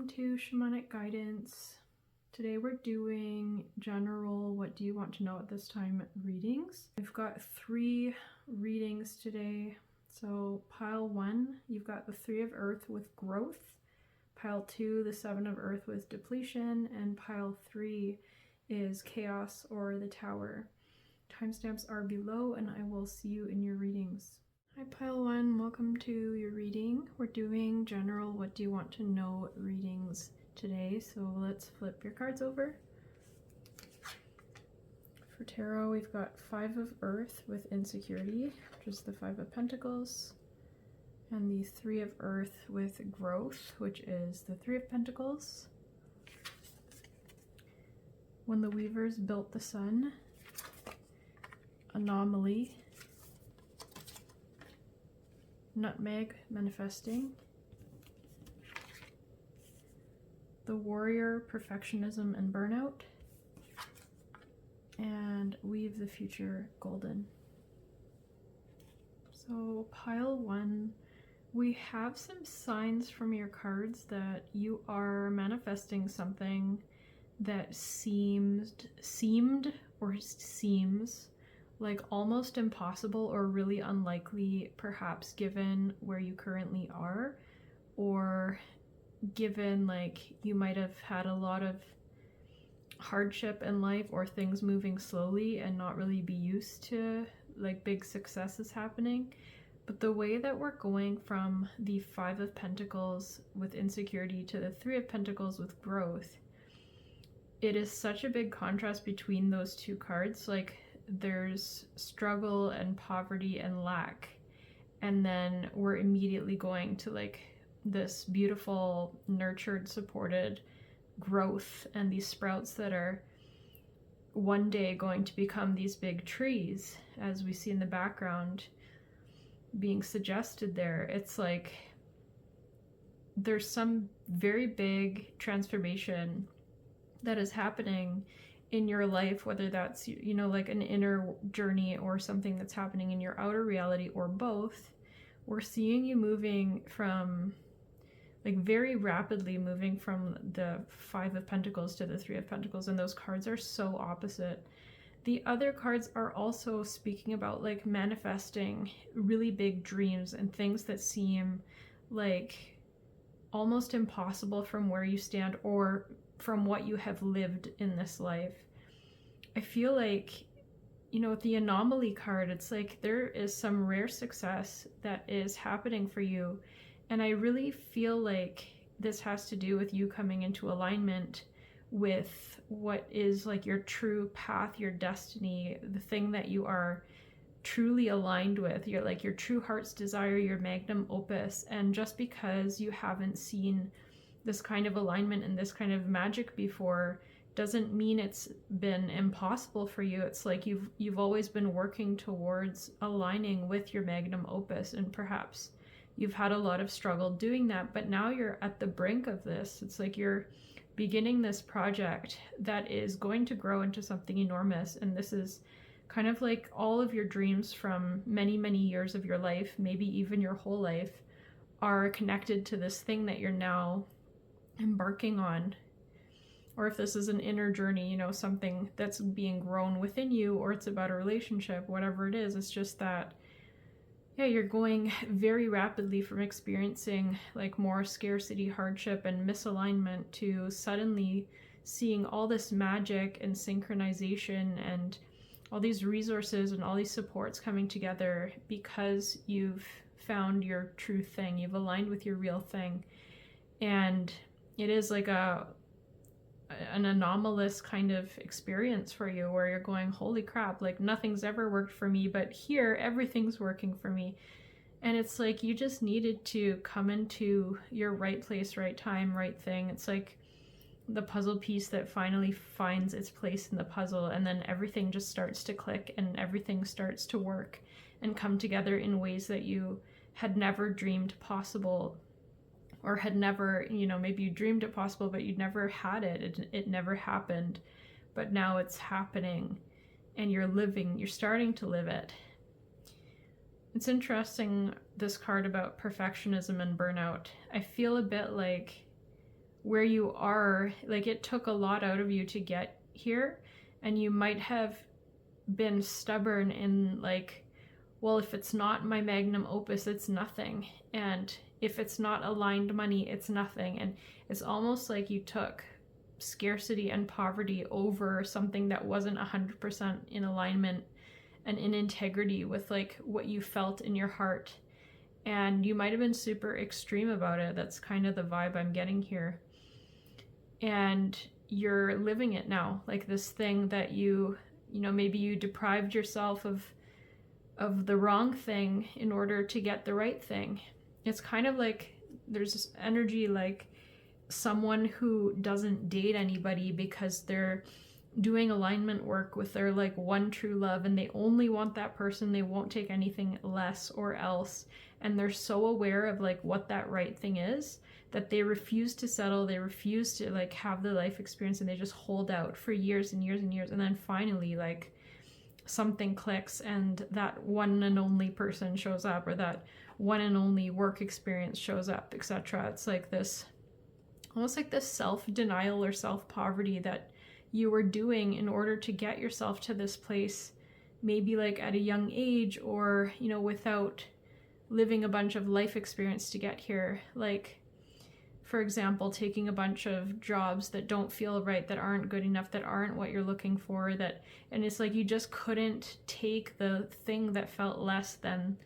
welcome to Shamanic Guidance. Today we're doing general what do you want to know at this time readings. We've got 3 readings today. So pile 1, you've got the 3 of Earth with growth, pile 2, the 7 of Earth with depletion, and pile 3 is chaos or the Tower. Timestamps are below and I will see you in your readings. Hi pile 1, welcome to your reading. We're doing general what do you want to know readings today, so let's flip your cards over. For tarot, we've got 5 of Earth with insecurity, which is the 5 of Pentacles, and the 3 of Earth with growth, which is the 3 of Pentacles. When the weavers built the sun, anomaly, nutmeg manifesting, the warrior, perfectionism and burnout, and weave the future golden. So pile 1, we have some signs from your cards that you are manifesting something that seems like almost impossible or really unlikely, perhaps given where you currently are, or given like you might have had a lot of hardship in life or things moving slowly and not really be used to like big successes happening. But the way that we're going from the 5 of Pentacles with insecurity to the 3 of Pentacles with growth, it is such a big contrast between those 2 cards. Like there's struggle and poverty and lack, and then we're immediately going to like this beautiful nurtured supported growth and these sprouts that are one day going to become these big trees, as we see in the background being suggested there. It's like there's some very big transformation that is happening in your life, whether that's, you know, like an inner journey or something that's happening in your outer reality, or both. We're seeing you moving from, like very rapidly moving from the 5 of Pentacles to the 3 of Pentacles, and those cards are so opposite. The other cards are also speaking about like manifesting really big dreams and things that seem like almost impossible from where you stand or from what you have lived in this life. I feel like, you know, with the anomaly card, it's like there is some rare success that is happening for you. And I really feel like this has to do with you coming into alignment with what is like your true path, your destiny, the thing that you are truly aligned with, your like your true heart's desire, your magnum opus. And just because you haven't seen this kind of alignment and this kind of magic before doesn't mean it's been impossible for you. It's like you've always been working towards aligning with your magnum opus, and perhaps you've had a lot of struggle doing that, but now you're at the brink of this. It's like you're beginning this project that is going to grow into something enormous, and this is kind of like all of your dreams from many, many years of your life, maybe even your whole life, are connected to this thing that you're now embarking on. Or if this is an inner journey, you know, something that's being grown within you, or it's about a relationship, whatever it is, it's just that, yeah, you're going very rapidly from experiencing like more scarcity, hardship, and misalignment to suddenly seeing all this magic and synchronization and all these resources and all these supports coming together because you've found your true thing. You've aligned with your real thing. And it is like an anomalous kind of experience for you where you're going, holy crap, like nothing's ever worked for me, but here everything's working for me. And it's like you just needed to come into your right place, right time, right thing. It's like the puzzle piece that finally finds its place in the puzzle, and then everything just starts to click and everything starts to work and come together in ways that you had never dreamed possible, or had never, you know, maybe you dreamed it possible, but you never had it. It never happened. But now it's happening and you're starting to live it. It's interesting, this card about perfectionism and burnout. I feel a bit like where you are, like it took a lot out of you to get here, and you might have been stubborn in like, well, if it's not my magnum opus, it's nothing, and if it's not aligned money, it's nothing. And it's almost like you took scarcity and poverty over something that wasn't 100% in alignment and in integrity with like what you felt in your heart. And you might have been super extreme about it. That's kind of the vibe I'm getting here. And you're living it now, like this thing that you know, maybe you deprived yourself of the wrong thing in order to get the right thing. It's kind of like there's this energy like someone who doesn't date anybody because they're doing alignment work with their like one true love, and they only want that person. They won't take anything less or else, and they're so aware of like what that right thing is that they refuse to settle. They refuse to like have the life experience, and they just hold out for years and years and years, and then finally like something clicks and that one and only person shows up, or that one and only work experience shows up, etc. It's like this, almost like this self-denial or self-poverty that you were doing in order to get yourself to this place, maybe like at a young age, or, you know, without living a bunch of life experience to get here. Like, for example, taking a bunch of jobs that don't feel right, that aren't good enough, that aren't what you're looking for, that, and it's like you just couldn't take the thing that felt less than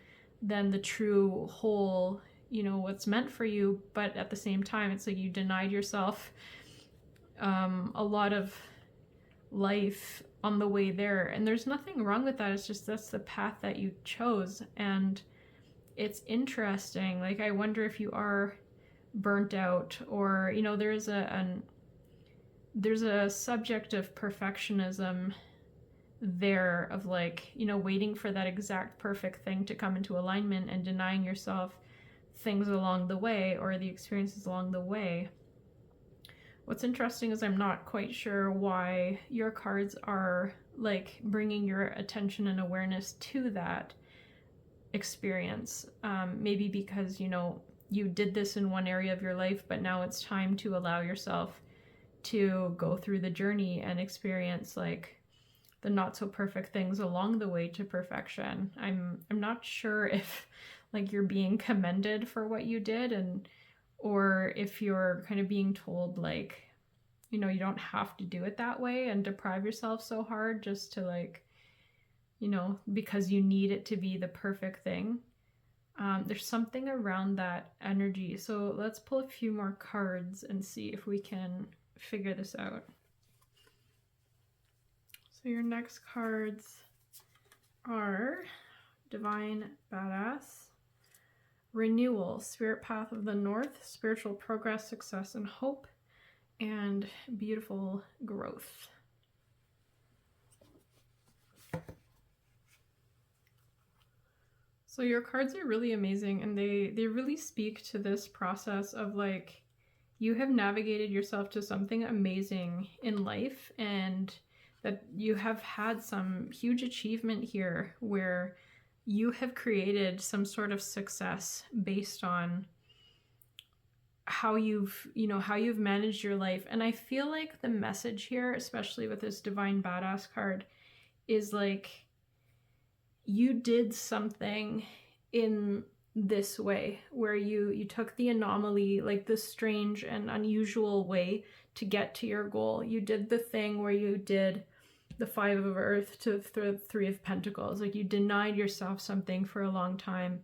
the true whole, you know, what's meant for you. But at the same time, it's like you denied yourself a lot of life on the way there. And there's nothing wrong with that. It's just that's the path that you chose. And it's interesting. Like, I wonder if you are burnt out, or, you know, there's a subject of perfectionism there, of like, you know, waiting for that exact perfect thing to come into alignment and denying yourself things along the way, or the experiences along the way. What's interesting is I'm not quite sure why your cards are like bringing your attention and awareness to that experience. Maybe because, you know, you did this in one area of your life, but now it's time to allow yourself to go through the journey and experience like the not so perfect things along the way to perfection. I'm not sure if like you're being commended for what you did, and or if you're kind of being told like, you know, you don't have to do it that way and deprive yourself so hard just to like, you know, because you need it to be the perfect thing. There's something around that energy. So let's pull a few more cards and see if we can figure this out. So your next cards are Divine Badass, Renewal, Spirit Path of the North, Spiritual Progress, Success, and Hope, and Beautiful Growth. So your cards are really amazing, and they really speak to this process of like, you have navigated yourself to something amazing in life, and that you have had some huge achievement here where you have created some sort of success based on how you've managed your life. And I feel like the message here, especially with this Divine Badass card, is like, you did something in this way where you took the anomaly, like the strange and unusual way to get to your goal. You did the thing where you did the 5 of Earth to the 3 of Pentacles. Like, you denied yourself something for a long time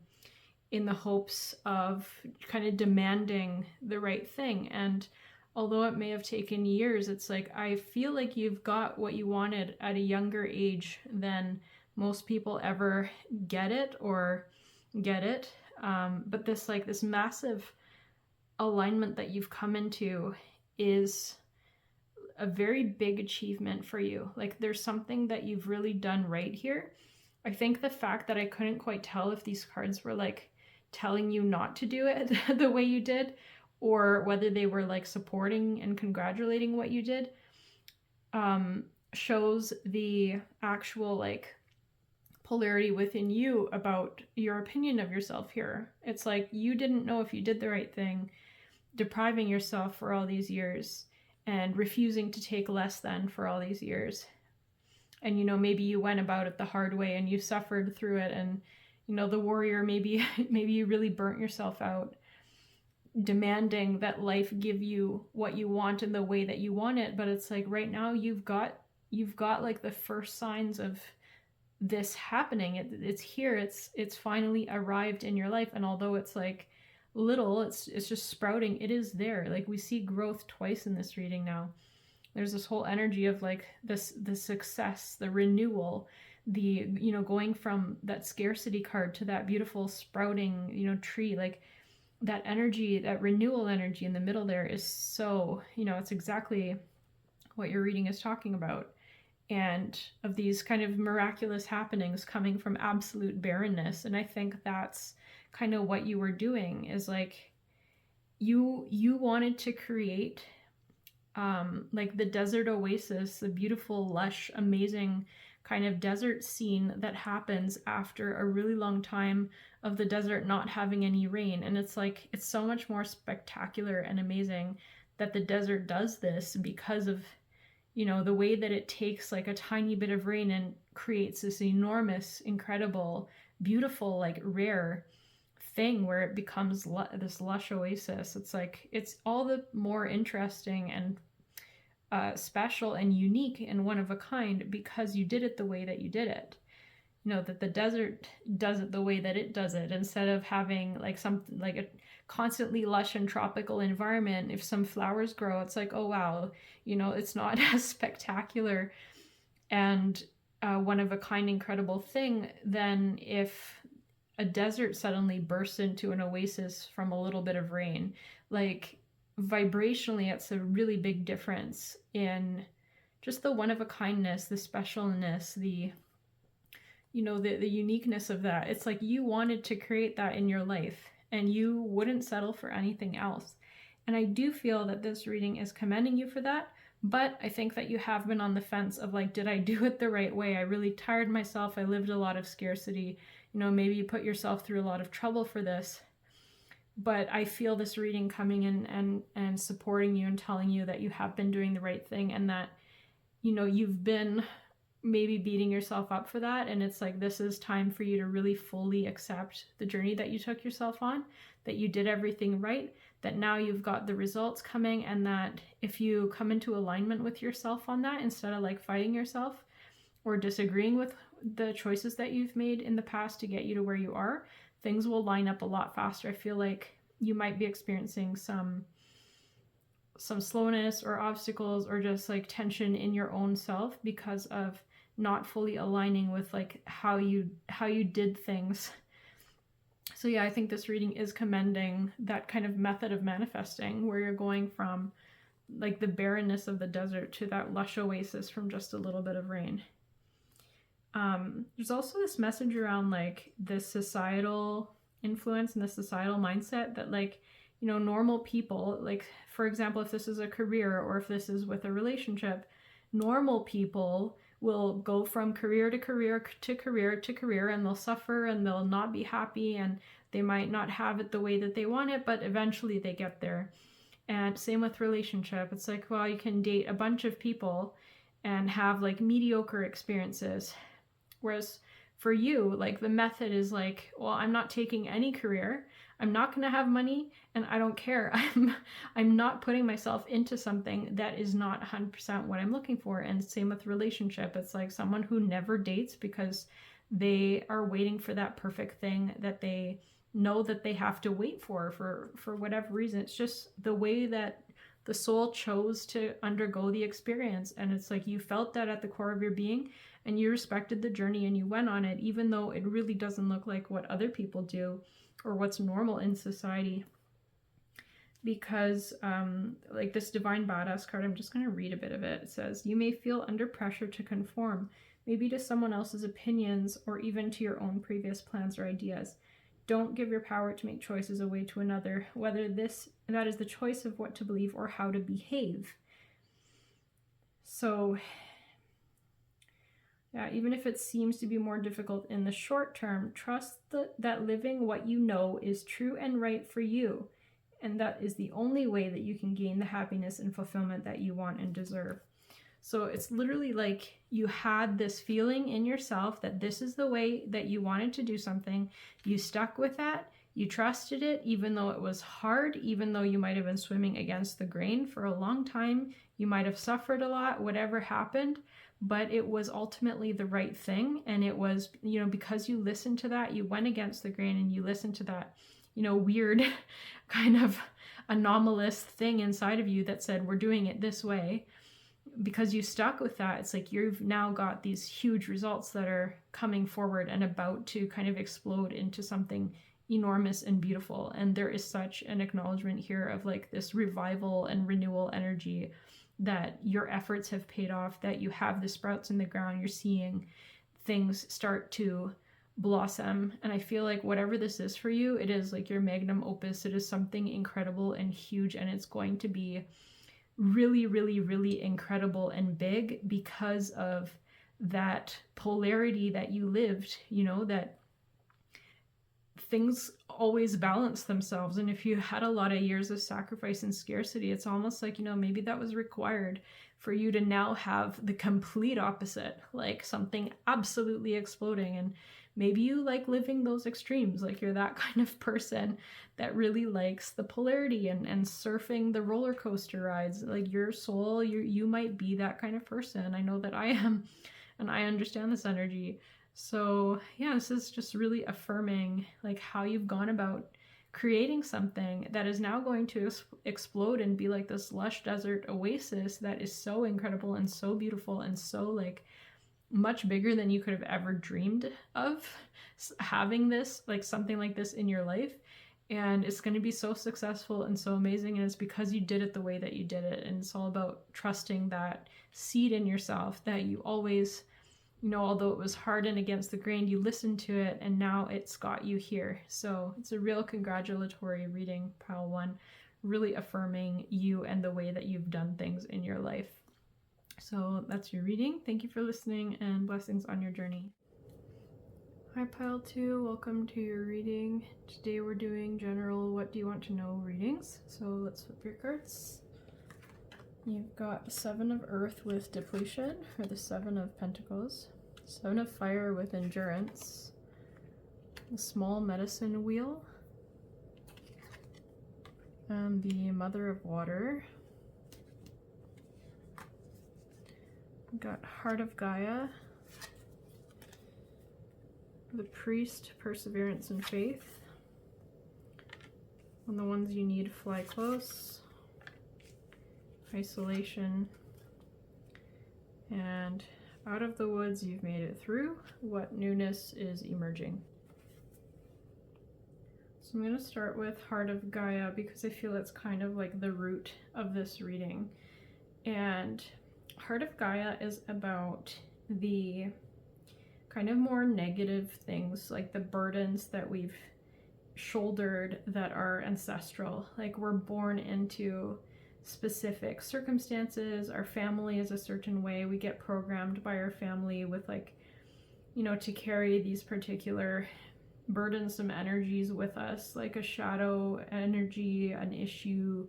in the hopes of kind of demanding the right thing. And although it may have taken years, it's like, I feel like you've got what you wanted at a younger age than most people ever get it. But this massive alignment that you've come into is a very big achievement for you. Like, there's something that you've really done right here. I think the fact that I couldn't quite tell if these cards were like telling you not to do it the way you did, or whether they were like supporting and congratulating what you did, shows the actual like polarity within you about your opinion of yourself here. It's like, you didn't know if you did the right thing, depriving yourself for all these years and refusing to take less than for all these years. And, you know, maybe you went about it the hard way and you suffered through it. And, you know, the warrior, maybe you really burnt yourself out demanding that life give you what you want in the way that you want it. But it's like right now you've got like the first signs of this happening. It's here. It's finally arrived in your life. And although it's like little, it's just sprouting. It is there. Like we see growth twice in this reading now. There's this whole energy of like the success, the renewal, the, you know, going from that scarcity card to that beautiful sprouting, you know, tree. Like that energy, that renewal energy in the middle there is so, you know, it's exactly what your reading is talking about. And of these kind of miraculous happenings coming from absolute barrenness. And I think that's kind of what you were doing, is like you wanted to create like the desert oasis, the beautiful, lush, amazing kind of desert scene that happens after a really long time of the desert not having any rain. And it's like, it's so much more spectacular and amazing that the desert does this because of, you know, the way that it takes like a tiny bit of rain and creates this enormous, incredible, beautiful, like rare thing where it becomes this lush oasis. It's like, it's all the more interesting and special and unique and one of a kind because you did it the way that you did it. You know, that the desert does it the way that it does it, instead of having like something like a constantly lush and tropical environment. If some flowers grow, it's like, oh wow, you know, it's not as spectacular and one of a kind, incredible thing than if a desert suddenly bursts into an oasis from a little bit of rain. Like vibrationally, it's a really big difference in just the one of a kindness, the specialness, the, you know, the uniqueness of that. It's like you wanted to create that in your life and you wouldn't settle for anything else. And I do feel that this reading is commending you for that. But I think that you have been on the fence of like, did I do it the right way? I really tired myself. I lived a lot of scarcity. You know, maybe you put yourself through a lot of trouble for this. But I feel this reading coming in and supporting you and telling you that you have been doing the right thing, and that, you know, you've been maybe beating yourself up for that. And it's like, this is time for you to really fully accept the journey that you took yourself on, that you did everything right, that now you've got the results coming, and that if you come into alignment with yourself on that, instead of like fighting yourself or disagreeing with the choices that you've made in the past to get you to where you are, things will line up a lot faster. I feel like you might be experiencing some slowness or obstacles or just like tension in your own self because of not fully aligning with like how you did things. So yeah, I think this reading is commending that kind of method of manifesting where you're going from like the barrenness of the desert to that lush oasis from just a little bit of rain. There's also this message around like the societal influence and the societal mindset that, like, you know, normal people, like for example, if this is a career or if this is with a relationship, normal people will go from career to career to career to career, and they'll suffer and they'll not be happy and they might not have it the way that they want it, but eventually they get there. And same with relationship. It's like, well, you can date a bunch of people and have like mediocre experiences. Whereas for you, like the method is like, well, I'm not taking any career. I'm not going to have money, and I don't care. I'm not putting myself into something that is not 100% what I'm looking for. And same with relationship. It's like someone who never dates because they are waiting for that perfect thing that they know that they have to wait for whatever reason. It's just the way that the soul chose to undergo the experience. And it's like you felt that at the core of your being, and you respected the journey and you went on it, even though it really doesn't look like what other people do or what's normal in society. Because like this Divine Badass card, I'm just going to read a bit of it. It says, you may feel under pressure to conform, maybe to someone else's opinions or even to your own previous plans or ideas. Don't give your power to make choices away to another, whether that is the choice of what to believe or how to behave. So yeah, even if it seems to be more difficult in the short term, trust that living what you know is true and right for you, And that is the only way that you can gain the happiness and fulfillment that you want and deserve. So it's literally like you had this feeling in yourself that this is the way that you wanted to do something. You stuck with that. You trusted it, even though it was hard, even though you might have been swimming against the grain for a long time. You might have suffered a lot, whatever happened, but it was ultimately the right thing. And it was, you know, because you listened to that, you went against the grain and you listened to that, you know, weird kind of anomalous thing inside of you that said, we're doing it this way. Because you stuck with that, it's like you've now got these huge results that are coming forward and about to kind of explode into something enormous and beautiful. And there is such an acknowledgement here of like this revival and renewal energy that your efforts have paid off, that you have the sprouts in the ground, you're seeing things start to blossom. And I feel like whatever this is for you, it is like your magnum opus. It is something incredible and huge, and it's going to be really, really, really incredible and big because of that polarity that you lived, you know, that things always balance themselves. And if you had a lot of years of sacrifice and scarcity, it's almost like, you know, maybe that was required for you to now have the complete opposite, like something absolutely exploding. And maybe you like living those extremes, like you're that kind of person that really likes the polarity and surfing the roller coaster rides. Like your soul, you might be that kind of person. I know that I am, and I understand this energy. So yeah, this is just really affirming like how you've gone about creating something that is now going to explode and be like this lush desert oasis that is so incredible and so beautiful and so like much bigger than you could have ever dreamed of having this, like something like this in your life. And it's going to be so successful and so amazing. And it's because you did it the way that you did it. And it's all about trusting that seed in yourself that you always, you know, although it was hard and against the grain, you listened to it and now it's got you here. So it's a real congratulatory reading, pile one, really affirming you and the way that you've done things in your life. So that's your reading. Thank you for listening and blessings on your journey. Hi pile 2, welcome to your reading. Today we're doing general what do you want to know readings. So let's flip your cards. You've got the 7 of Earth with depletion, or the 7 of Pentacles, 7 of Fire with endurance, the small medicine wheel, and the Mother of Water. We've got Heart of Gaia, the Priest, Perseverance and Faith. On the ones you need, Fly Close, Isolation, and Out of the Woods, you've made it through. What newness is emerging? So I'm going to start with Heart of Gaia because I feel it's kind of like the root of this reading. And Heart of Gaia is about the kind of more negative things, like the burdens that we've shouldered that are ancestral. Like we're born into specific circumstances, our family is a certain way, we get programmed by our family with like, you know, to carry these particular burdensome energies with us, like a shadow energy, an issue,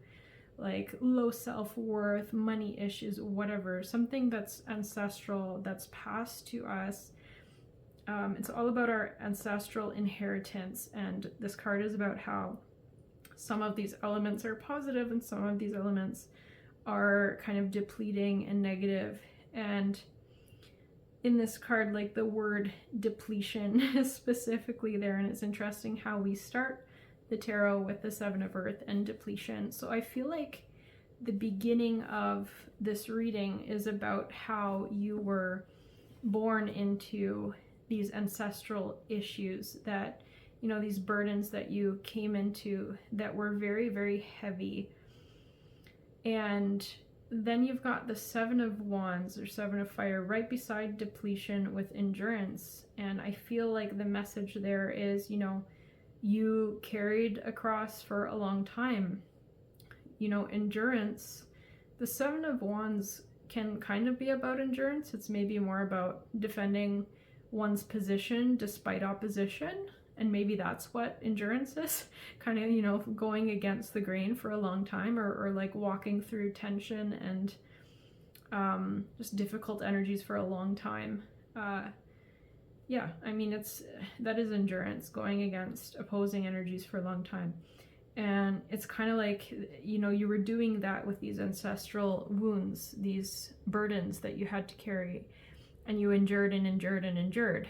like low self-worth, money issues, whatever, something that's ancestral, that's passed to us. It's all about our ancestral inheritance, and this card is about how some of these elements are positive and some of these elements are kind of depleting and negative. And in this card, like the word depletion is specifically there, and it's interesting how we start the tarot with the 7 of Earth and depletion. So I feel like the beginning of this reading is about how you were born into these ancestral issues that, you know, these burdens that you came into that were very, very heavy. And then you've got the 7 of Wands or 7 of Fire right beside depletion with endurance. And I feel like the message there is, you know, you carried a cross for a long time. You know, endurance, the 7 of Wands can kind of be about endurance. It's maybe more about defending one's position despite opposition. And maybe that's what endurance is, kind of, you know, going against the grain for a long time, or like walking through tension and just difficult energies for a long time. Yeah, I mean, that is endurance, going against opposing energies for a long time. And it's kind of like, you know, you were doing that with these ancestral wounds, these burdens that you had to carry, and you endured and endured and endured.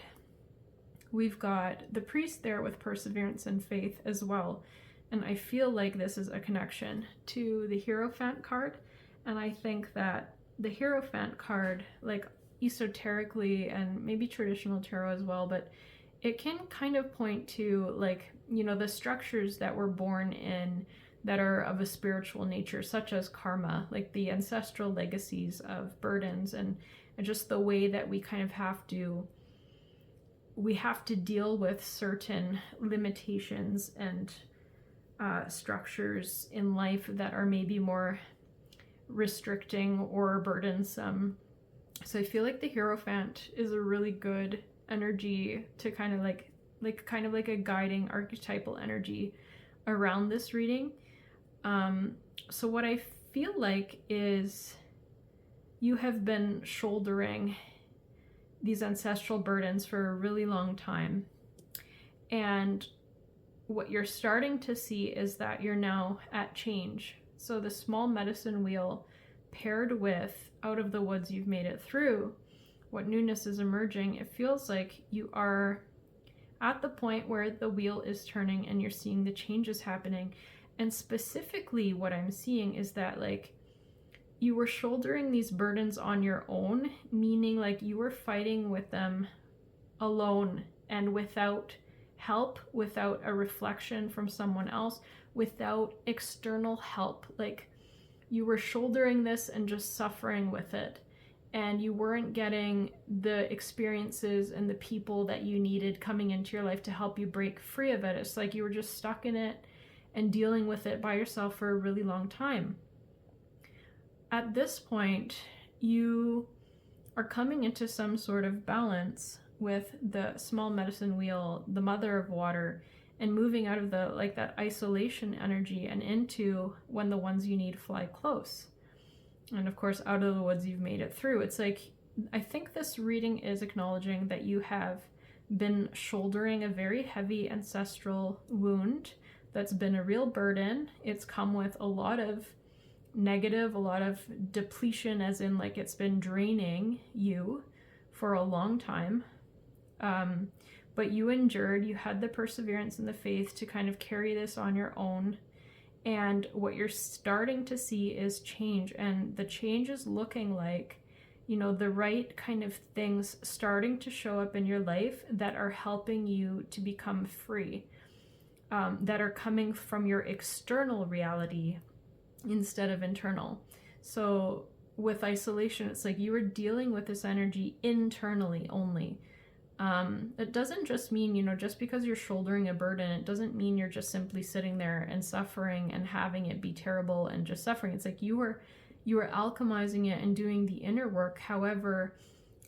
We've got the priest there with perseverance and faith as well. And I feel like this is a connection to the Hierophant card. And I think that the Hierophant card, like esoterically and maybe traditional tarot as well, but it can kind of point to, like, you know, the structures that we're born in that are of a spiritual nature, such as karma, like the ancestral legacies of burdens, and just the way that we kind of have to deal with certain limitations and structures in life that are maybe more restricting or burdensome. So I feel like the Hierophant is a really good energy to kind of like a guiding archetypal energy around this reading. So what I feel like is you have been shouldering these ancestral burdens for a really long time. And what you're starting to see is that you're now at change. So the small medicine wheel paired with out of the woods you've made it through, what newness is emerging, it feels like you are at the point where the wheel is turning and you're seeing the changes happening. And specifically what I'm seeing is that, like, you were shouldering these burdens on your own, meaning like you were fighting with them alone and without help, without a reflection from someone else, without external help. Like, you were shouldering this and just suffering with it, and you weren't getting the experiences and the people that you needed coming into your life to help you break free of it. It's like you were just stuck in it and dealing with it by yourself for a really long time. At this point, you are coming into some sort of balance with the small medicine wheel, the mother of water, and moving out of the, like, that isolation energy and into when the ones you need fly close. And of course, out of the woods you've made it through. It's like, I think this reading is acknowledging that you have been shouldering a very heavy ancestral wound that's been a real burden. It's come with a lot of negative, a lot of depletion, as in, like, it's been draining you for a long time. But you endured, you had the perseverance and the faith to kind of carry this on your own. And what you're starting to see is change. And the change is looking like, you know, the right kind of things starting to show up in your life that are helping you to become free, that are coming from your external reality instead of internal. So with isolation, it's like you were dealing with this energy internally only. It doesn't just mean, you know, just because you're shouldering a burden, it doesn't mean you're just simply sitting there and suffering and having it be terrible and just suffering. It's like you were alchemizing it and doing the inner work. However,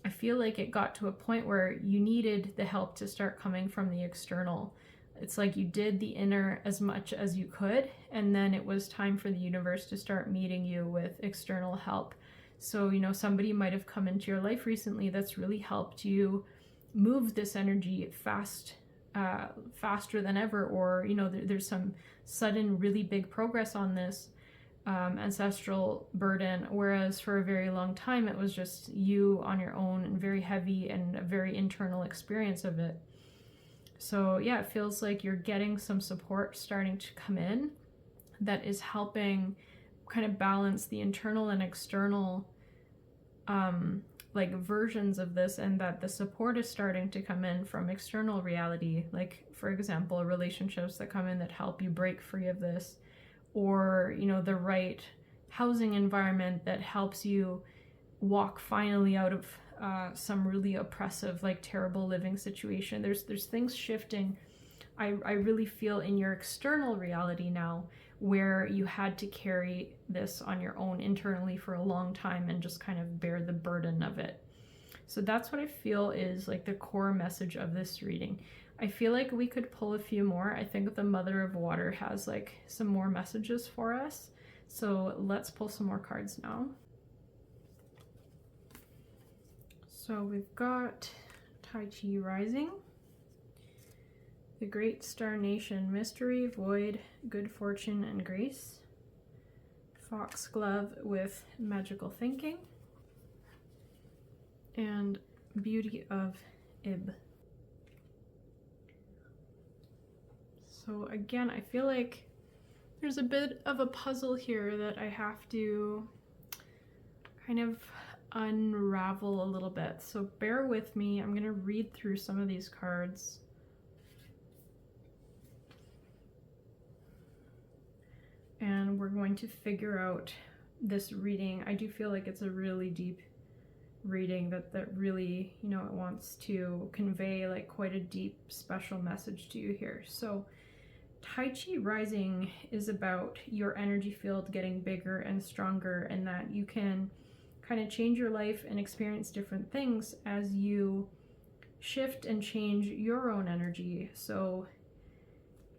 I feel like it got to a point where you needed the help to start coming from the external. It's like you did the inner as much as you could, and then it was time for the universe to start meeting you with external help. So, you know, somebody might have come into your life recently that's really helped you move this energy faster than ever, or, you know, there's some sudden really big progress on this ancestral burden, whereas for a very long time it was just you on your own and very heavy and a very internal experience of it. So yeah, it feels like you're getting some support starting to come in that is helping kind of balance the internal and external like versions of this, and that the support is starting to come in from external reality, like, for example, relationships that come in that help you break free of this, or, you know, the right housing environment that helps you walk finally out of some really oppressive, like, terrible living situation. There's things shifting, I really feel, in your external reality now, where you had to carry this on your own internally for a long time and just kind of bear the burden of it. So that's what I feel is like the core message of this reading. I feel like we could pull a few more. I think the Mother of Water has like some more messages for us. So let's pull some more cards now. So we've got Tai Chi Rising, the Great Star Nation, Mystery, Void, Good Fortune, and Grace, Foxglove with Magical Thinking, and Beauty of Ib. So again, I feel like there's a bit of a puzzle here that I have to kind of unravel a little bit. So bear with me. I'm going to read through some of these cards. And we're going to figure out this reading. I do feel like it's a really deep reading that really, you know, it wants to convey like quite a deep, special message to you here. So Tai Chi Rising is about your energy field getting bigger and stronger, and that you can kind of change your life and experience different things as you shift and change your own energy. So,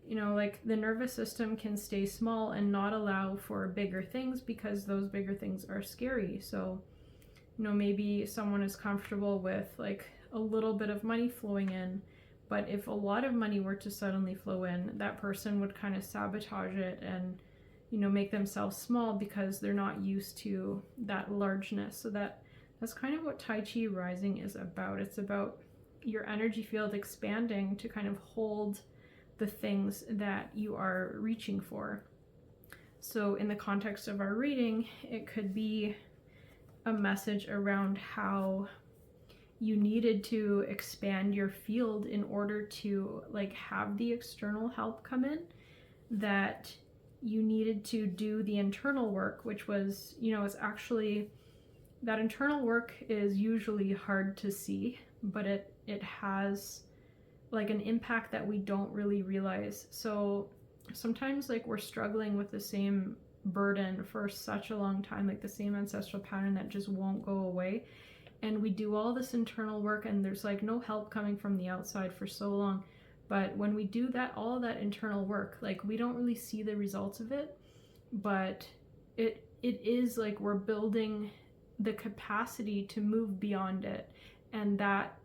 you know, like the nervous system can stay small and not allow for bigger things because those bigger things are scary. So, you know, maybe someone is comfortable with like a little bit of money flowing in, but if a lot of money were to suddenly flow in, that person would kind of sabotage it and, you know, make themselves small because they're not used to that largeness. So that's kind of what Tai Chi Rising is about. It's about your energy field expanding to kind of hold the things that you are reaching for. So in the context of our reading, it could be a message around how you needed to expand your field in order to like have the external help come in, that you needed to do the internal work, which was, you know, it's actually, that internal work is usually hard to see, but it has like an impact that we don't really realize. So sometimes like we're struggling with the same burden for such a long time, like the same ancestral pattern that just won't go away, and we do all this internal work and there's like no help coming from the outside for so long. But when we do that, all that internal work, like we don't really see the results of it, but it is like we're building the capacity to move beyond it. And that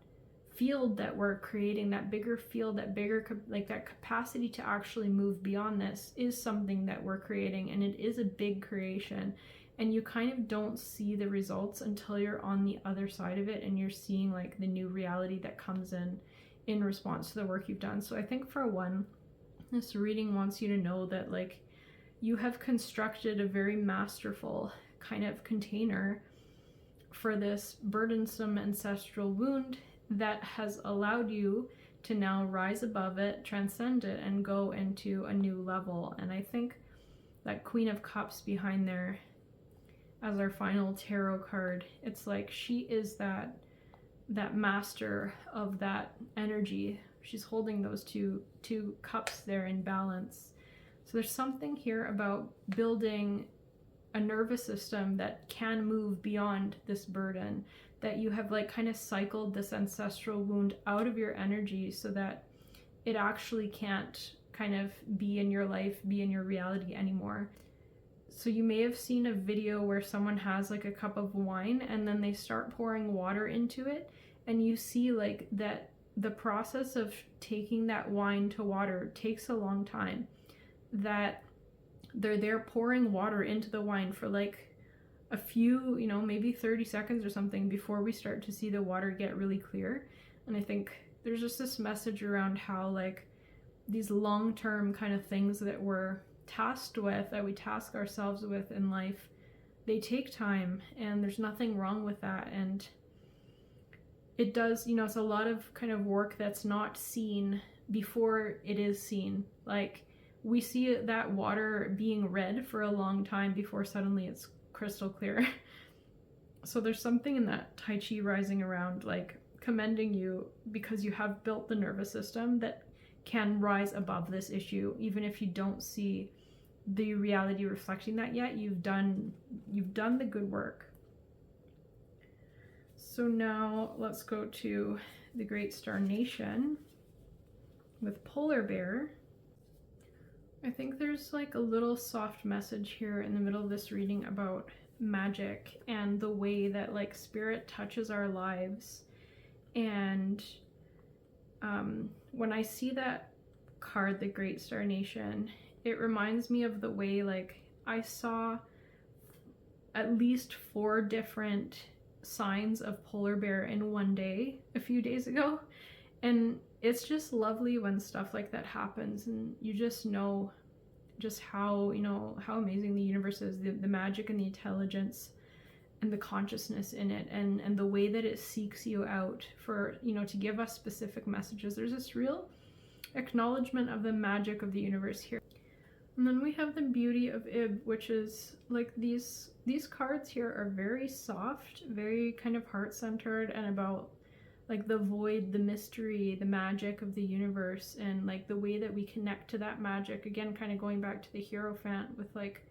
field that we're creating, that bigger field, that bigger, like that capacity to actually move beyond this is something that we're creating, and it is a big creation. And you kind of don't see the results until you're on the other side of it and you're seeing like the new reality that comes in response to the work you've done. So I think for one, this reading wants you to know that like you have constructed a very masterful kind of container for this burdensome ancestral wound that has allowed you to now rise above it, transcend it, and go into a new level. And I think that Queen of Cups behind there as our final tarot card, it's like she is that master of that energy. She's holding those two cups there in balance. So there's something here about building a nervous system that can move beyond this burden, that you have like kind of cycled this ancestral wound out of your energy so that it actually can't kind of be in your life, be in your reality anymore. So you may have seen a video where someone has like a cup of wine and then they start pouring water into it, and you see like that the process of taking that wine to water takes a long time, that they're there pouring water into the wine for like a few, you know, maybe 30 seconds or something before we start to see the water get really clear. And I think there's just this message around how like these long-term kind of things that we're tasked with, that we task ourselves with in life, they take time, and there's nothing wrong with that. And it does, you know, it's a lot of kind of work that's not seen before it is seen. Like we see that water being red for a long time before suddenly it's crystal clear. So there's something in that Tai Chi Rising around like commending you because you have built the nervous system that can rise above this issue. Even if you don't see the reality reflecting that yet, you've done the good work. So now let's go to the Great Star Nation with Polar Bear. I think there's like a little soft message here in the middle of this reading about magic and the way that like spirit touches our lives. And when I see that card, the Great Star Nation, it reminds me of the way like I saw at least 4 different signs of polar bear in one day a few days ago. And it's just lovely when stuff like that happens, and you just know just how, you know, how amazing the universe is, the magic and the intelligence and the consciousness in it, and the way that it seeks you out for, you know, to give us specific messages. There's this real acknowledgement of the magic of the universe here. And then we have the beauty of Ib, which is like these cards here are very soft, very kind of heart-centered, and about like the void, the mystery, the magic of the universe, and like the way that we connect to that magic. Again, kind of going back to the Hierophant with like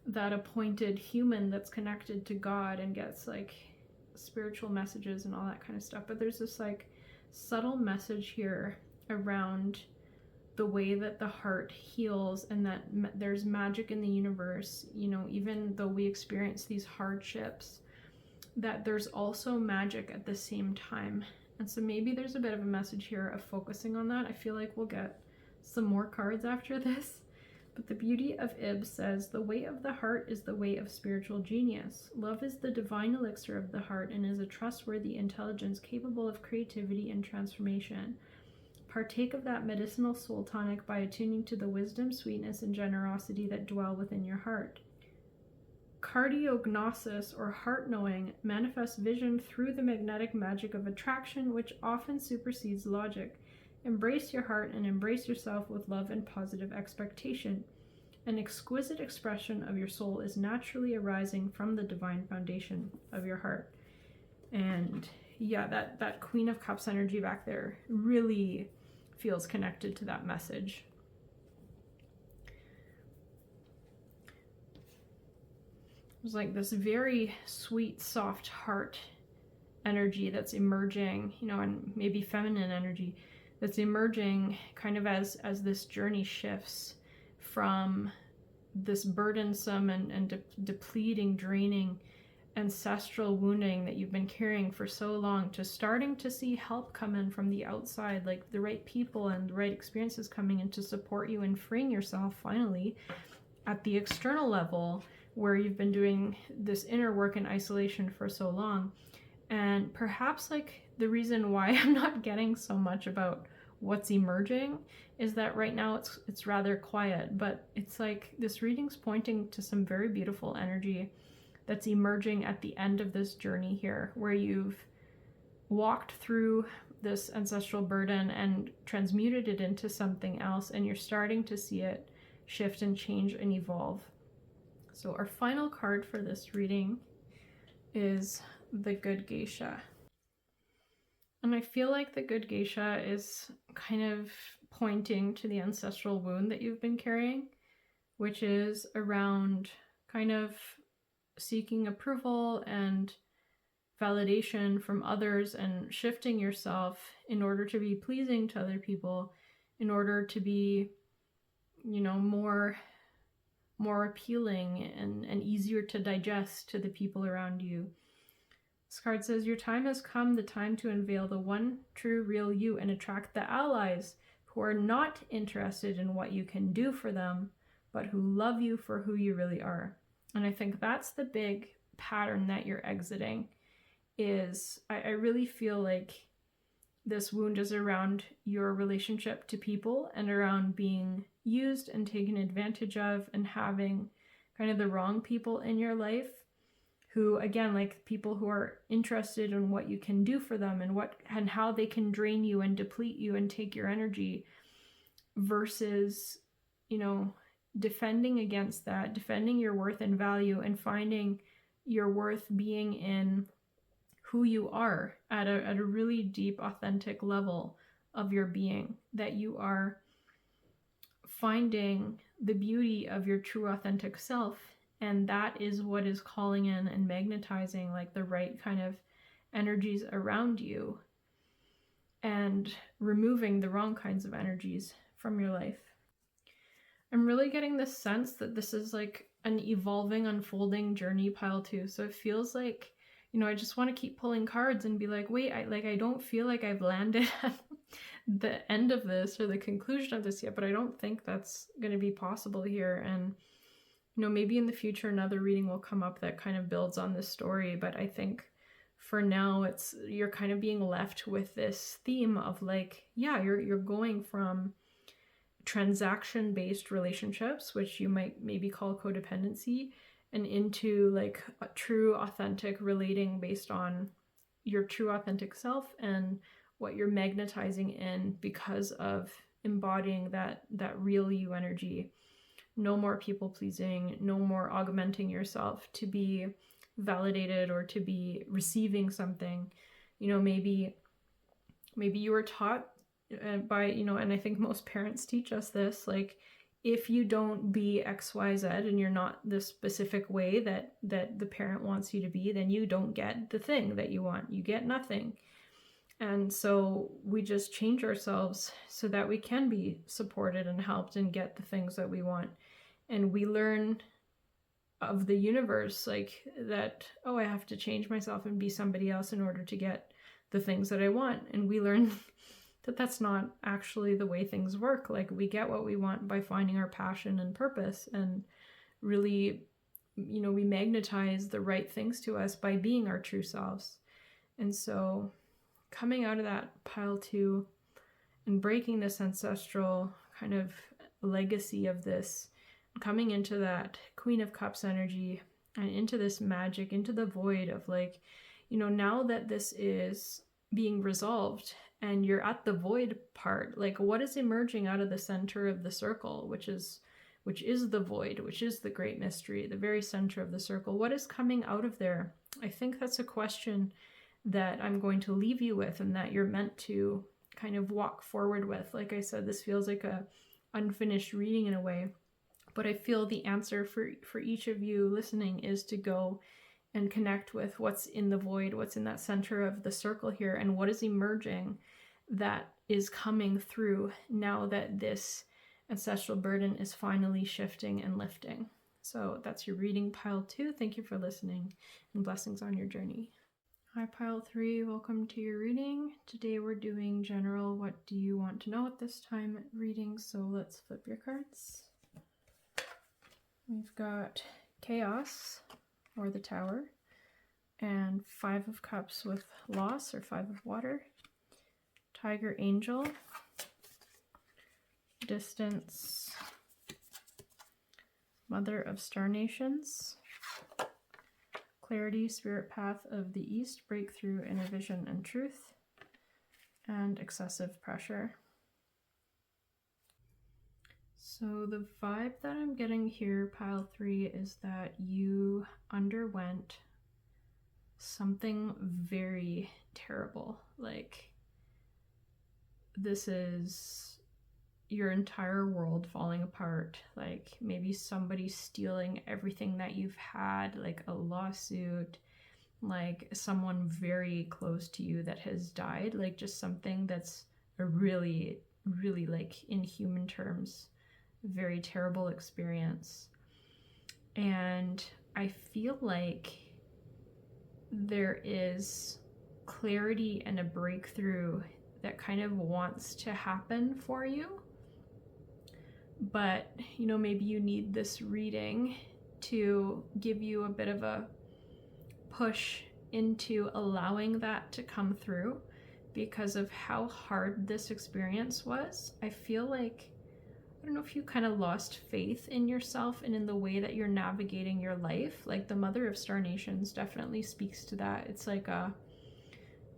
that appointed human that's connected to God and gets like spiritual messages and all that kind of stuff. But there's this like subtle message here around the way that the heart heals, and that there's magic in the universe, you know, even though we experience these hardships, that there's also magic at the same time. And so maybe there's a bit of a message here of focusing on that. I feel like we'll get some more cards after this. But the beauty of Ib says, the way of the heart is the way of spiritual genius. Love is the divine elixir of the heart and is a trustworthy intelligence capable of creativity and transformation. Partake of that medicinal soul tonic by attuning to the wisdom, sweetness, and generosity that dwell within your heart. Cardiognosis, or heart knowing, manifests vision through the magnetic magic of attraction, which often supersedes logic. Embrace your heart and embrace yourself with love and positive expectation. An exquisite expression of your soul is naturally arising from the divine foundation of your heart. And yeah, that Queen of Cups energy back there really feels connected to that message. There's like this very sweet, soft heart energy that's emerging, you know, and maybe feminine energy that's emerging kind of as this journey shifts from this burdensome and depleting, draining ancestral wounding that you've been carrying for so long, to starting to see help come in from the outside, like the right people and the right experiences coming in to support you and freeing yourself finally at the external level, where you've been doing this inner work in isolation for so long. And perhaps like the reason why I'm not getting so much about what's emerging is that right now it's rather quiet, but it's like this reading's pointing to some very beautiful energy that's emerging at the end of this journey here, where you've walked through this ancestral burden and transmuted it into something else, and you're starting to see it shift and change and evolve. So our final card for this reading is the Good Geisha. And I feel like the Good Geisha is kind of pointing to the ancestral wound that you've been carrying, which is around kind of seeking approval and validation from others and shifting yourself in order to be pleasing to other people, in order to be, you know, more appealing and easier to digest to the people around you. This card says, your time has come, the time to unveil the one true real you and attract the allies who are not interested in what you can do for them, but who love you for who you really are. And I think that's the big pattern that you're exiting. Is I really feel like this wound is around your relationship to people and around being used and taken advantage of, and having kind of the wrong people in your life who, again, like people who are interested in what you can do for them and how they can drain you and deplete you and take your energy, versus, you know, defending against that, defending your worth and value, and finding your worth being in who you are at a really deep, authentic level of your being, that you are finding the beauty of your true authentic self. And that is what is calling in and magnetizing like the right kind of energies around you and removing the wrong kinds of energies from your life. I'm really getting this sense that this is like an evolving, unfolding journey, pile 2. So it feels like, you know, I just want to keep pulling cards and be like, wait, I don't feel like I've landed at the end of this or the conclusion of this yet, but I don't think that's going to be possible here. And, you know, maybe in the future another reading will come up that kind of builds on this story, but I think for now you're kind of being left with this theme of like, yeah, you're going from transaction-based relationships, which you might maybe call codependency, and into like a true authentic relating based on your true authentic self and what you're magnetizing in because of embodying that real you energy. No more people pleasing, no more augmenting yourself to be validated or to be receiving something. You know, maybe you were taught by, you know, and I think most parents teach us this, like, if you don't be XYZ and you're not the specific way that the parent wants you to be, then you don't get the thing that you want. You get nothing. And so we just change ourselves so that we can be supported and helped and get the things that we want. And we learn of the universe, like that, oh, I have to change myself and be somebody else in order to get the things that I want. And we learn that that's not actually the way things work. Like, we get what we want by finding our passion and purpose, and really, you know, we magnetize the right things to us by being our true selves. And so coming out of that pile 2 and breaking this ancestral kind of legacy of this, coming into that Queen of Cups energy and into this magic, into the void of like, you know, now that this is being resolved and you're at the void part, like what is emerging out of the center of the circle, which is the void, which is the great mystery, the very center of the circle. What is coming out of there? I think that's a question that I'm going to leave you with and that you're meant to kind of walk forward with. Like I said, this feels like a unfinished reading in a way, but I feel the answer for each of you listening is to go and connect with what's in the void, what's in that center of the circle here, and what is emerging that is coming through now that this ancestral burden is finally shifting and lifting. So that's your reading, pile 2. Thank you for listening, and blessings on your journey. Hi, pile 3. Welcome to your reading. Today we're doing general what do you want to know at this time reading. So let's flip your cards. We've got Chaos, or the Tower, and 5 of Cups with loss, or 5 of water, Tiger Angel, Distance, Mother of Star Nations, Clarity, Spirit Path of the East, Breakthrough, Inner Vision and Truth, and Excessive Pressure. So the vibe that I'm getting here, pile 3, is that you underwent something very terrible. Like, this is your entire world falling apart. Like, maybe somebody stealing everything that you've had, like a lawsuit, like someone very close to you that has died, like just something that's a really, really, like, in human terms, very terrible experience. And I feel like there is clarity and a breakthrough that kind of wants to happen for you. But, you know, maybe you need this reading to give you a bit of a push into allowing that to come through because of how hard this experience was. I feel like, I don't know if you kind of lost faith in yourself and in the way that you're navigating your life. Like, the Mother of Star Nations definitely speaks to that. It's like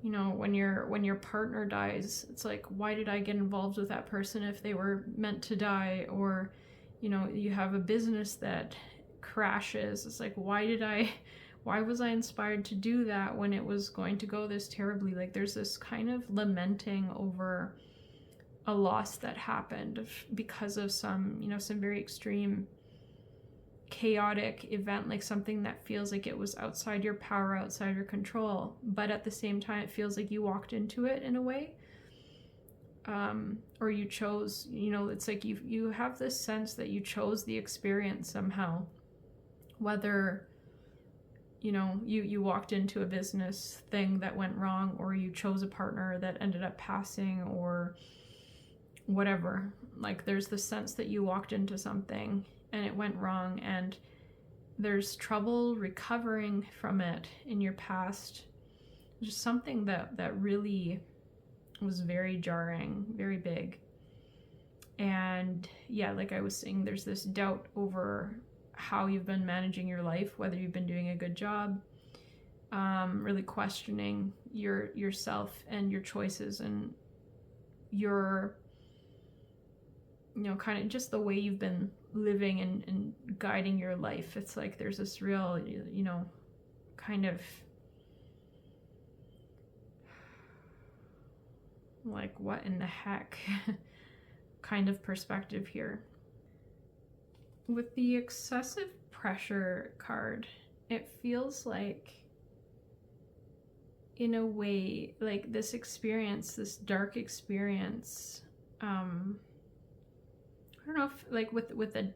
you know, when your partner dies, it's like, why did I get involved with that person if they were meant to die? Or, you know, you have a business that crashes. It's like, why was I inspired to do that when it was going to go this terribly? Like, there's this kind of lamenting over a loss that happened because of some, you know, some very extreme chaotic event, like something that feels like it was outside your power, outside your control, but at the same time it feels like you walked into it in a way, or you chose, you know, it's like you have this sense that you chose the experience somehow, whether, you know, you walked into a business thing that went wrong, or you chose a partner that ended up passing, or whatever. Like there's the sense that you walked into something and it went wrong, and there's trouble recovering from it in your past. Just something that really was very jarring, very big. And yeah, like I was saying, there's this doubt over how you've been managing your life, whether you've been doing a good job, really questioning yourself and your choices and your, you know, kind of just the way you've been living and guiding your life. It's like there's this real, you know, kind of like, what in the heck kind of perspective here. With the excessive pressure card, it feels like, in a way, like this experience, this dark experience, I don't know if, like,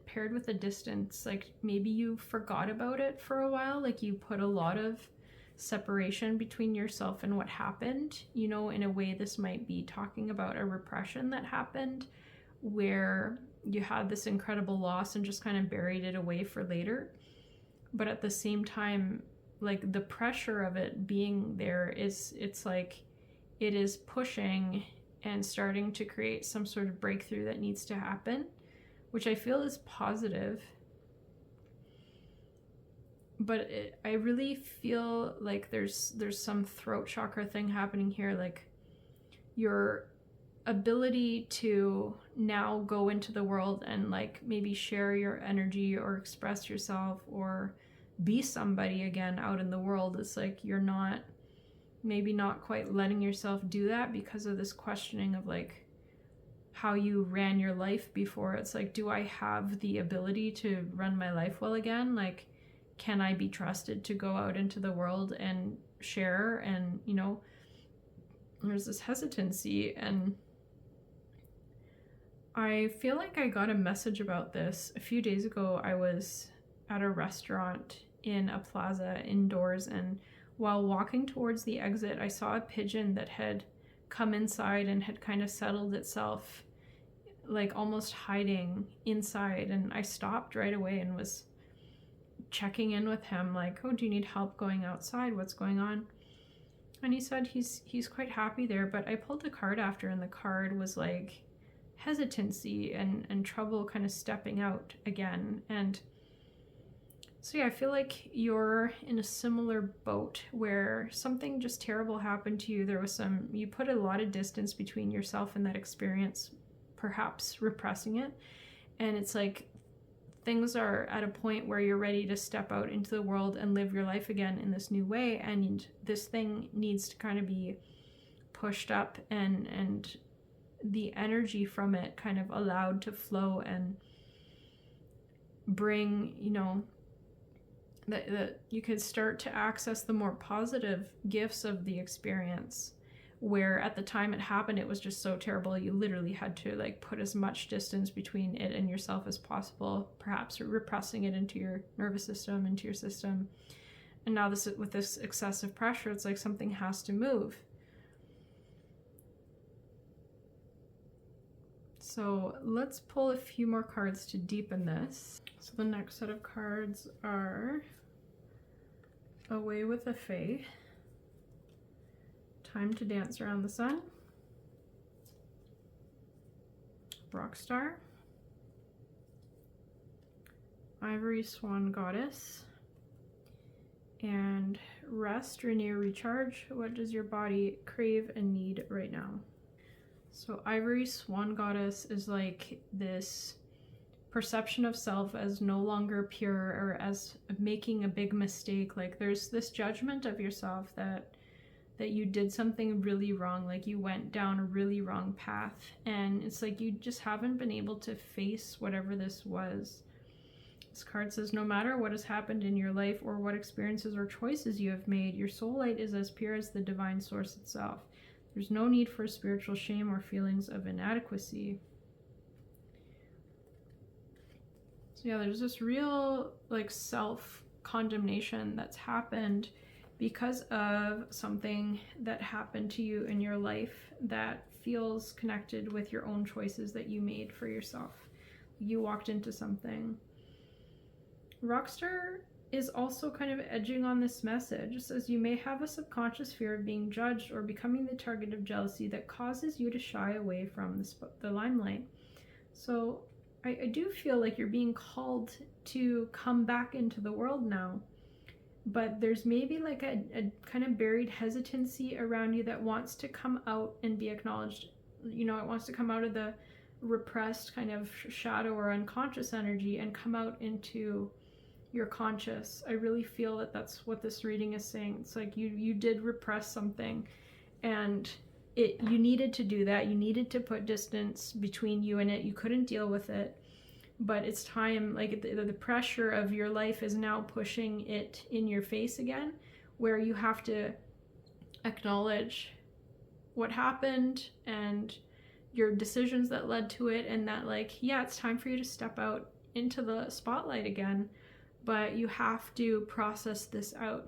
paired with the distance, like maybe you forgot about it for a while, like you put a lot of separation between yourself and what happened. You know, in a way, this might be talking about a repression that happened where you had this incredible loss and just kind of buried it away for later. But at the same time, like the pressure of it being there it's like it is pushing and starting to create some sort of breakthrough that needs to happen, which I feel is positive. But I really feel like there's some throat chakra thing happening here, like your ability to now go into the world and like maybe share your energy or express yourself or be somebody again out in the world. It's like you're not quite letting yourself do that because of this questioning of like how you ran your life before. It's like, do I have the ability to run my life well again? Like, can I be trusted to go out into the world and share? And, you know, there's this hesitancy. And I feel like I got a message about this a few days ago. I was at a restaurant in a plaza indoors, and while walking towards the exit, I saw a pigeon that had come inside and had kind of settled itself, like almost hiding inside. And I stopped right away and was checking in with him, like, oh, do you need help going outside? What's going on? And he said he's quite happy there. But I pulled the card after, and the card was like hesitancy and trouble kind of stepping out again. And so yeah, I feel like you're in a similar boat where something just terrible happened to you. There was you put a lot of distance between yourself and that experience, perhaps repressing it. And it's like things are at a point where you're ready to step out into the world and live your life again in this new way. And this thing needs to kind of be pushed up and the energy from it kind of allowed to flow and bring, you know, that you could start to access the more positive gifts of the experience, where at the time it happened, it was just so terrible. You literally had to like put as much distance between it and yourself as possible, perhaps repressing it into your nervous system, into your system. And now with this excessive pressure, it's like something has to move. So let's pull a few more cards to deepen this. So the next set of cards are Away with the Fae, Time to Dance Around the Sun, Rockstar, Ivory Swan Goddess, and Rest, Renew, Recharge. What does your body crave and need right now? So Ivory Swan Goddess is like this perception of self as no longer pure or as making a big mistake. Like there's this judgment of yourself that you did something really wrong, like you went down a really wrong path, and it's like you just haven't been able to face whatever this was. This card says, no matter what has happened in your life or what experiences or choices you have made, your soul light is as pure as the divine source itself. There's no need for spiritual shame or feelings of inadequacy. So yeah, there's this real like self-condemnation that's happened because of something that happened to you in your life that feels connected with your own choices that you made for yourself. You walked into something. Rockstar is also kind of edging on this message. It says, you may have a subconscious fear of being judged or becoming the target of jealousy that causes you to shy away from the limelight. So I do feel like you're being called to come back into the world now, but there's maybe like a kind of buried hesitancy around you that wants to come out and be acknowledged. You know, it wants to come out of the repressed kind of shadow or unconscious energy and come out into your conscious. I really feel that that's what this reading is saying. It's like you did repress something, and you needed to do that. You needed to put distance between you and it. You couldn't deal with it, but it's time. Like the pressure of your life is now pushing it in your face again, where you have to acknowledge what happened and your decisions that led to it, and that like, yeah, it's time for you to step out into the spotlight again, but you have to process this out.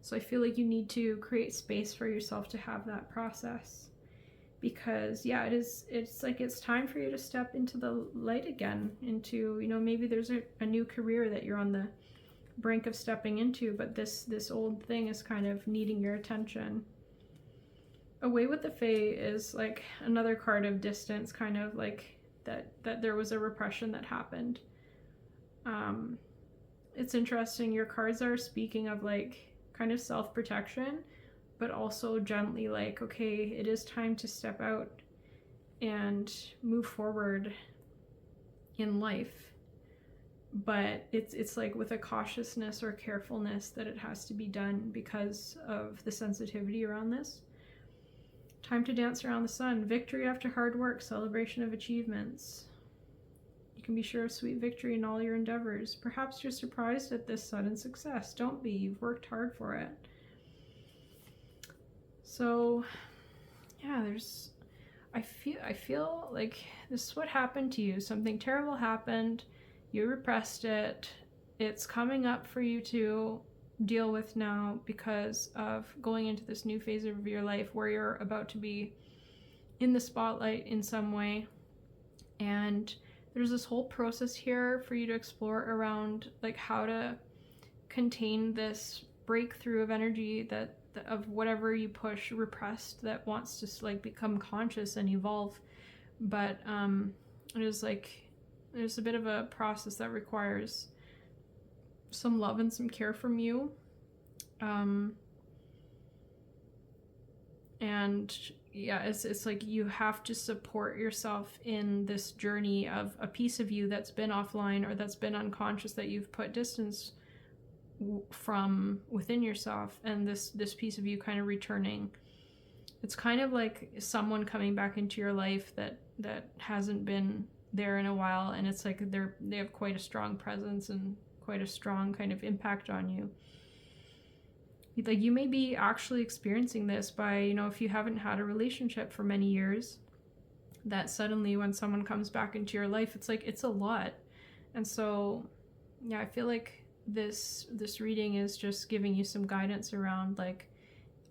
So I feel like you need to create space for yourself to have that process, because yeah, it's like it's time for you to step into the light again, into, you know, maybe there's a new career that you're on the brink of stepping into, but this old thing is kind of needing your attention. Away with the Fae is like another card of distance, kind of like that there was a repression that happened. It's interesting, your cards are speaking of like kind of self-protection, but also gently like, okay, it is time to step out and move forward in life, but it's like with a cautiousness or carefulness that it has to be done because of the sensitivity around this. Time to dance around the sun. Victory after hard work. Celebration of achievements. You can be sure of sweet victory in all your endeavors. Perhaps you're surprised at this sudden success. Don't be. You've worked hard for it. So, yeah, I feel like this is what happened to you. Something terrible happened. You repressed it. It's coming up for you to deal with now because of going into this new phase of your life where you're about to be in the spotlight in some way. And there's this whole process here for you to explore around like how to contain this breakthrough of energy that of whatever you push repressed that wants to like become conscious and evolve. But there's a bit of a process that requires some love and some care from you. And yeah, it's like you have to support yourself in this journey of a piece of you that's been offline or that's been unconscious, that you've put distance from within yourself, and this piece of you kind of returning. It's kind of like someone coming back into your life that hasn't been there in a while, and it's like they have quite a strong presence and quite a strong kind of impact on you. Like you may be actually experiencing this by, you know, if you haven't had a relationship for many years, that suddenly when someone comes back into your life, it's like it's a lot. And so yeah, I feel like this reading is just giving you some guidance around like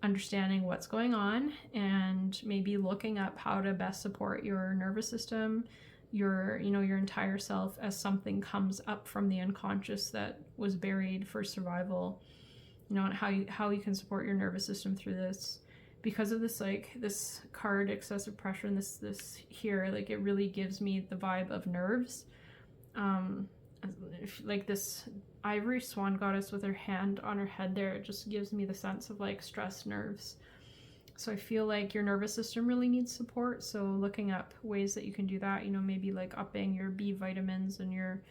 understanding what's going on and maybe looking up how to best support your nervous system, your entire self, as something comes up from the unconscious that was buried for survival, you know, and how you can support your nervous system through this. Because of this, like this card, excessive pressure, and this here, like it really gives me the vibe of nerves. Like this ivory swan goddess with her hand on her head there, it just gives me the sense of like stressed nerves. So I feel like your nervous system really needs support. So looking up ways that you can do that, you know, maybe like upping your B vitamins and your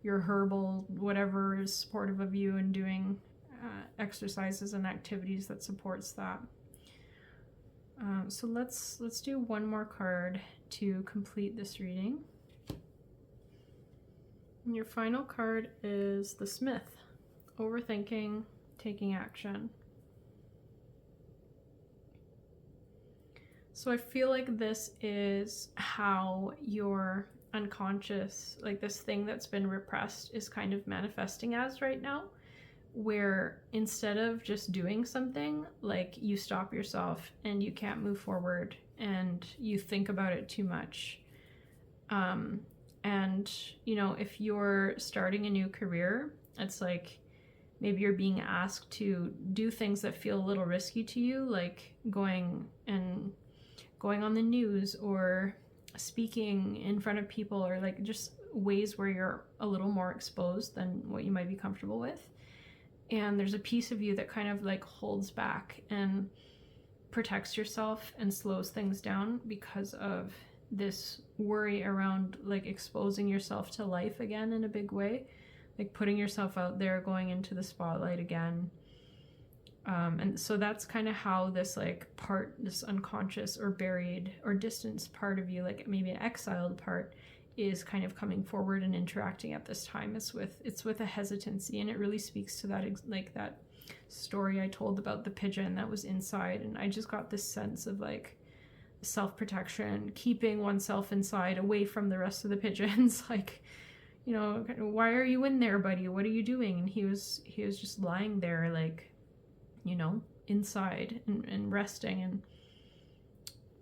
herbal, whatever is supportive of you, and doing exercises and activities that supports that. So let's do one more card to complete this reading. And your final card is the Smith. Overthinking, taking action. So I feel like this is how your unconscious, like this thing that's been repressed, is kind of manifesting as right now, where instead of just doing something, like you stop yourself and you can't move forward and you think about it too much. And, you know, if you're starting a new career, it's like maybe you're being asked to do things that feel a little risky to you, like going on the news or speaking in front of people, or like just ways where you're a little more exposed than what you might be comfortable with. And there's a piece of you that kind of like holds back and protects yourself and slows things down because of this worry around like exposing yourself to life again in a big way, like putting yourself out there, going into the spotlight again. And so that's kind of how this like part, this unconscious or buried or distanced part of you, like maybe an exiled part, is kind of coming forward and interacting at this time. It's with a hesitancy, and it really speaks to that, like that story I told about the pigeon that was inside. And I just got this sense of like self-protection, keeping oneself inside, away from the rest of the pigeons. Like, you know, why are you in there, buddy? What are you doing? And he was just lying there, like, you know, inside and resting. And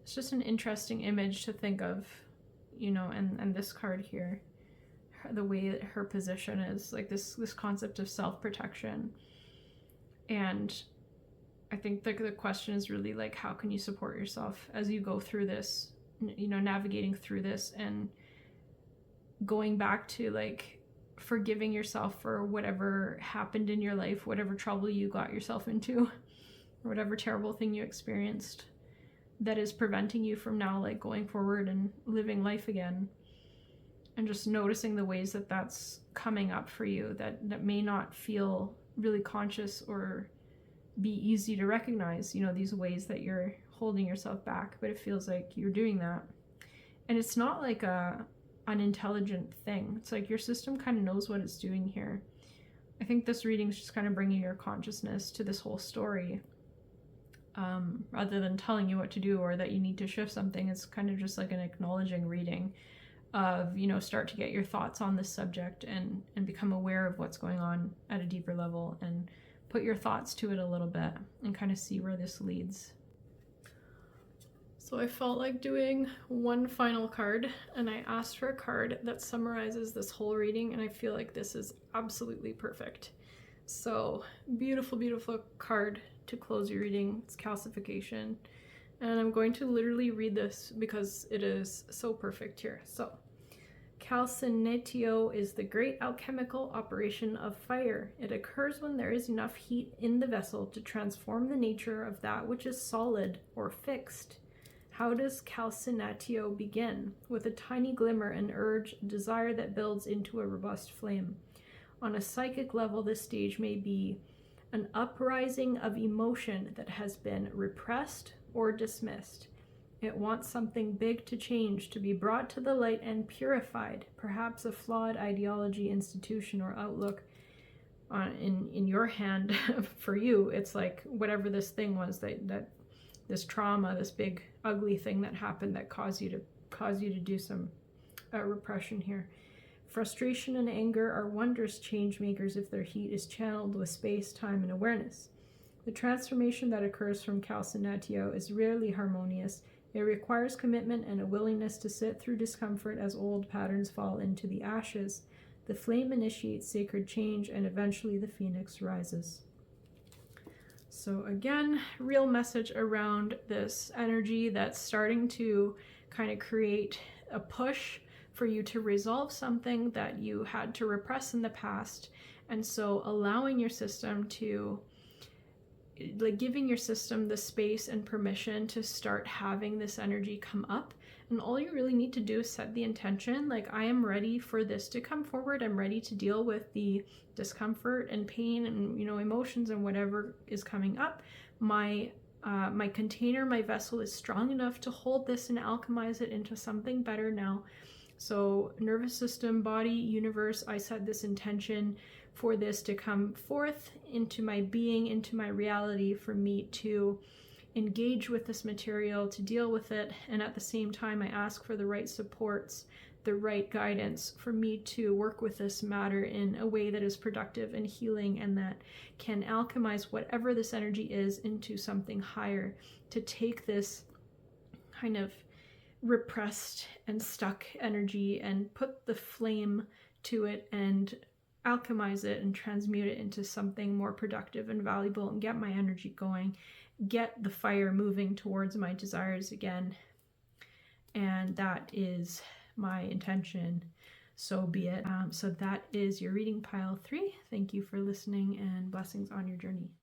it's just an interesting image to think of, you know. And this card here, the way that her position is, like this concept of self-protection. And I think the question is really like, how can you support yourself as you go through this, you know, navigating through this and going back to like forgiving yourself for whatever happened in your life, whatever trouble you got yourself into, or whatever terrible thing you experienced that is preventing you from now like going forward and living life again. And just noticing the ways that that's coming up for you that may not feel really conscious or be easy to recognize, you know, these ways that you're holding yourself back, but it feels like you're doing that. And it's not like a unintelligent thing. It's like your system kind of knows what it's doing here. I think this reading is just kind of bringing your consciousness to this whole story, rather than telling you what to do or that you need to shift something. It's kind of just like an acknowledging reading of, you know, start to get your thoughts on this subject and become aware of what's going on at a deeper level, and put your thoughts to it a little bit and kind of see where this leads. So I felt like doing one final card, and I asked for a card that summarizes this whole reading, and I feel like this is absolutely perfect. So beautiful, beautiful card to close your reading. It's calcification. And I'm going to literally read this because it is so perfect here. So, calcinatio is the great alchemical operation of fire. It occurs when there is enough heat in the vessel to transform the nature of that which is solid or fixed. How does calcinatio begin? With a tiny glimmer, an urge, a desire that builds into a robust flame. On a psychic level, this stage may be an uprising of emotion that has been repressed or dismissed. It wants something big to change, to be brought to the light and purified, perhaps a flawed ideology, institution, or outlook. In your hand, for you, it's like whatever this thing was, that this trauma, this big ugly thing that happened that caused you to do some repression here. Frustration and anger are wondrous change makers if their heat is channeled with space, time, and awareness. The transformation that occurs from calcinatio is rarely harmonious. It requires commitment and a willingness to sit through discomfort as old patterns fall into the ashes. The flame initiates sacred change, and eventually the phoenix rises. So again, real message around this energy that's starting to kind of create a push for you to resolve something that you had to repress in the past. And so allowing your system to, like, giving your system the space and permission to start having this energy come up. And all you really need to do is set the intention, like, I am ready for this to come forward. I'm ready to deal with the discomfort and pain and, you know, emotions and whatever is coming up. My container, my vessel is strong enough to hold this and alchemize it into something better now. So nervous system, body, universe, I set this intention for this to come forth into my being, into my reality, for me to engage with this material, to deal with it. And at the same time, I ask for the right supports, the right guidance for me to work with this matter in a way that is productive and healing, and that can alchemize whatever this energy is into something higher, to take this kind of repressed and stuck energy and put the flame to it and alchemize it and transmute it into something more productive and valuable, and get my energy going, get the fire moving towards my desires again. And that is my intention. So be it. So that is your reading pile 3. Thank you for listening, and blessings on your journey.